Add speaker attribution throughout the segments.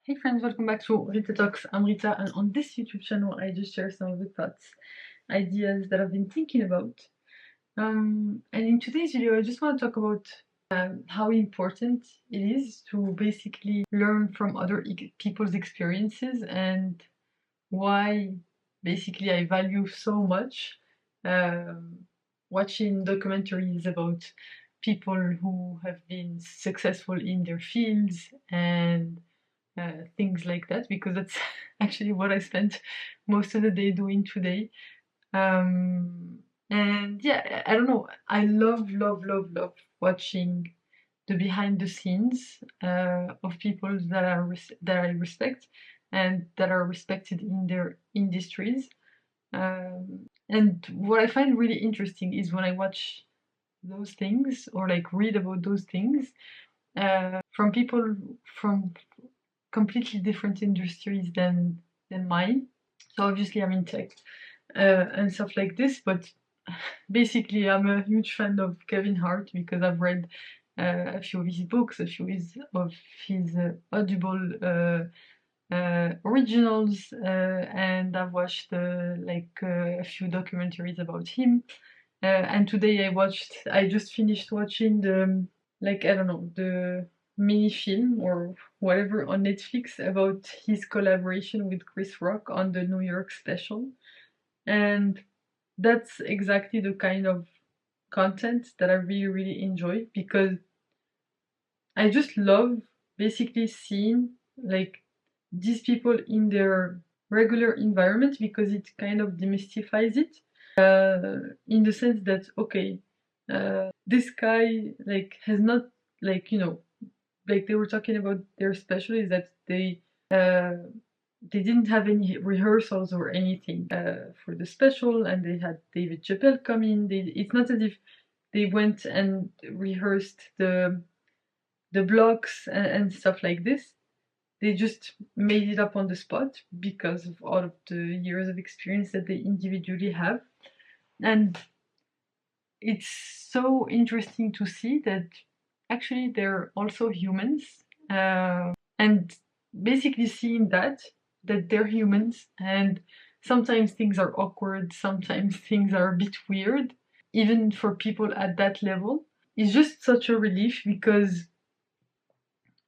Speaker 1: Hey friends, welcome back to Rita Talks. I'm Rita, and on this YouTube channel, I just share some of the thoughts, ideas that I've been thinking about. And in today's video, I just want to talk about how important it is to basically learn from other people's experiences and why basically I value so much um, watching documentaries about people who have been successful in their fields and things like that, because that's actually what I spent most of the day doing today. Um, and yeah, I don't know. I love watching the behind the scenes of people that I respect and that are respected in their industries. And what I find really interesting is when I watch those things or like read about those things from people from completely different industries than mine. So obviously I'm in tech and stuff like this, but basically I'm a huge fan of Kevin Hart because I've read a few of his books, a few of his Audible originals, and I've watched a few documentaries about him. And today I just finished watching I don't know, the mini film or whatever on Netflix about his collaboration with Chris Rock on the New York special. And that's exactly the kind of content that I really enjoy, because I just love basically seeing like these people in their regular environment, because it kind of demystifies it, in the sense that okay, this guy like has not, like, you know, like they were talking about their special is that uh, they didn't have any rehearsals or anything for the special, and they had David Chappelle come in. It's not as if they went and rehearsed the blocks and stuff like this. They just made it up on the spot because of all of the years of experience that they individually have. And it's so interesting to see that actually they're also humans, and basically seeing that they're humans, and sometimes things are awkward, sometimes things are a bit weird, even for people at that level. It's just such a relief, because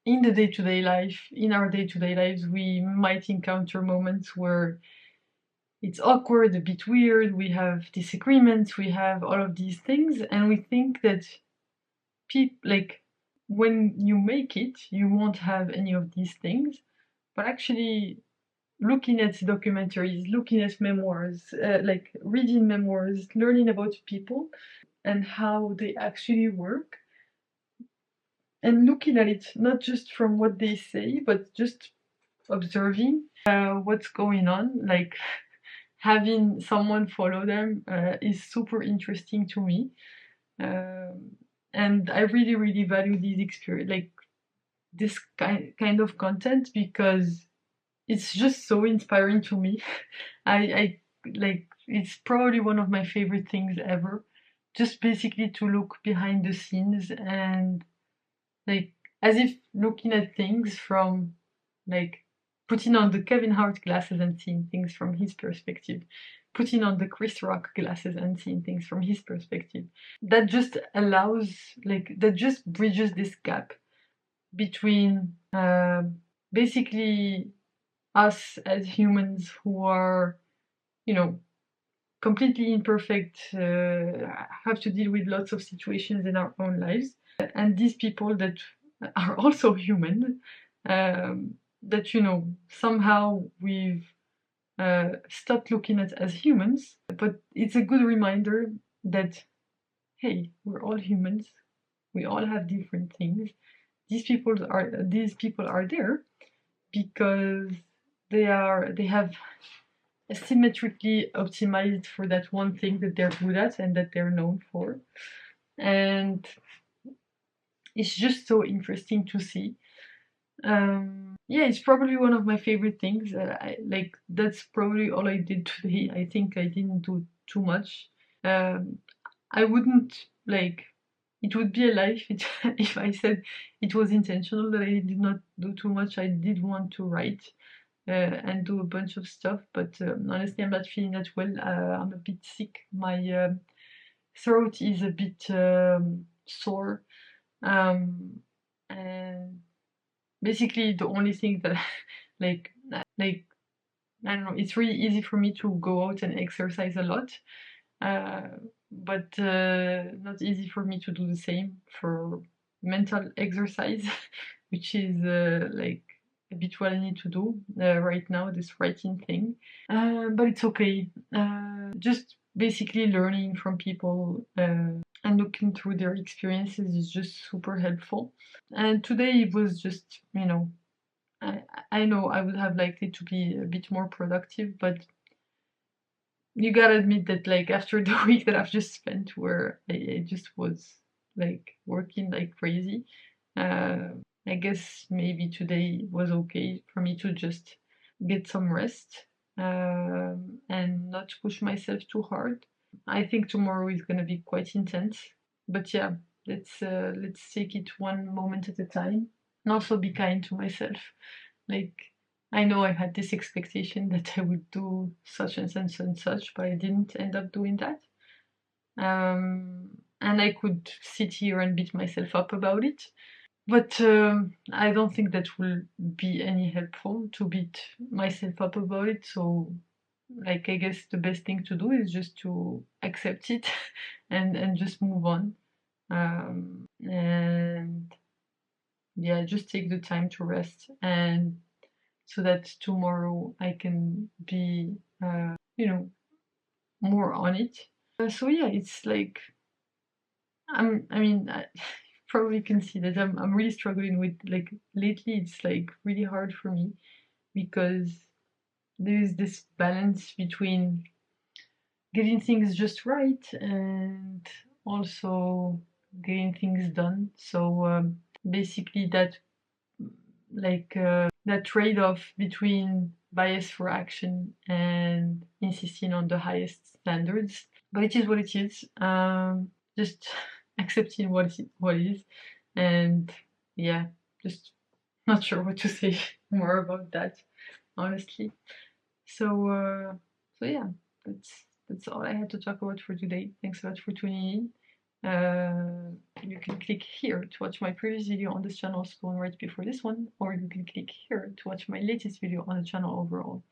Speaker 1: in the day-to-day life, in our day-to-day lives, we might encounter moments where it's awkward, a bit weird, we have disagreements, we have all of these things, and we think that like when you make it, you won't have any of these things. But actually, looking at documentaries, looking at memoirs, like reading memoirs, learning about people and how they actually work, and looking at it not just from what they say, but just observing what's going on, like having someone follow them is super interesting to me. And I really value these experience, like this kind of content, because it's just so inspiring to me. I like, it's probably one of my favorite things ever, just basically to look behind the scenes, and like as if looking at things from, like, putting on the Kevin Hart glasses and seeing things from his perspective, putting on the Chris Rock glasses and seeing things from his perspective. That just allows, like, that just bridges this gap between basically us as humans who are, you know, completely imperfect, have to deal with lots of situations in our own lives, and these people that are also human, that, you know, somehow we've stopped looking at as humans. But it's a good reminder that, hey, we're all humans, we all have different things. These people are there because they have symmetrically optimized for that one thing that they're good at and that they're known for. And it's just so interesting to see. Yeah, it's probably one of my favorite things. That's probably all I did today. I think I didn't do too much. I wouldn't, like, it would be a lie if I said it was intentional, that I did not do too much. I did want to write and do a bunch of stuff, but honestly, I'm not feeling that well. I'm a bit sick. My throat is a bit sore, and basically the only thing that like I don't know, it's really easy for me to go out and exercise a lot, uh, but not easy for me to do the same for mental exercise, which is like a bit what I need to do right now, this writing thing. But it's okay. Just basically learning from people and looking through their experiences is just super helpful. And today it was just, I, I know I would have liked it to be a bit more productive, but you gotta admit that like after the week that I've just spent where I just was like working like crazy, uh, I guess maybe today was okay for me to just get some rest and not push myself too hard. I think tomorrow is gonna be quite intense, but yeah, let's take it one moment at a time and also be kind to myself. Like, I know I had this expectation that I would do such and such and such, but I didn't end up doing that. And I could sit here and beat myself up about it, but I don't think that will be any helpful to beat myself up about it. So, like, I guess the best thing to do is just to accept it and just move on. And yeah, just take the time to rest and so that tomorrow I can be, more on it. So yeah, it's like I mean, you probably can see that I'm really struggling with like lately. It's like really hard for me because there is this balance between getting things just right and also getting things done. So basically, that trade-off between bias for action and insisting on the highest standards. But it is what it is. Just accepting what is, and yeah, just not sure what to say more about that, honestly. So, so yeah, that's all I had to talk about for today. Thanks a lot for tuning in. You can click here to watch my previous video on this channel, so one right before this one, or you can click here to watch my latest video on the channel overall.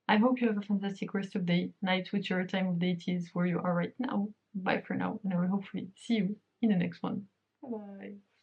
Speaker 1: I hope you have a fantastic rest of day, night, whichever time of day it is where you are right now. Bye for now, and I will hopefully see you in the next one. Bye bye.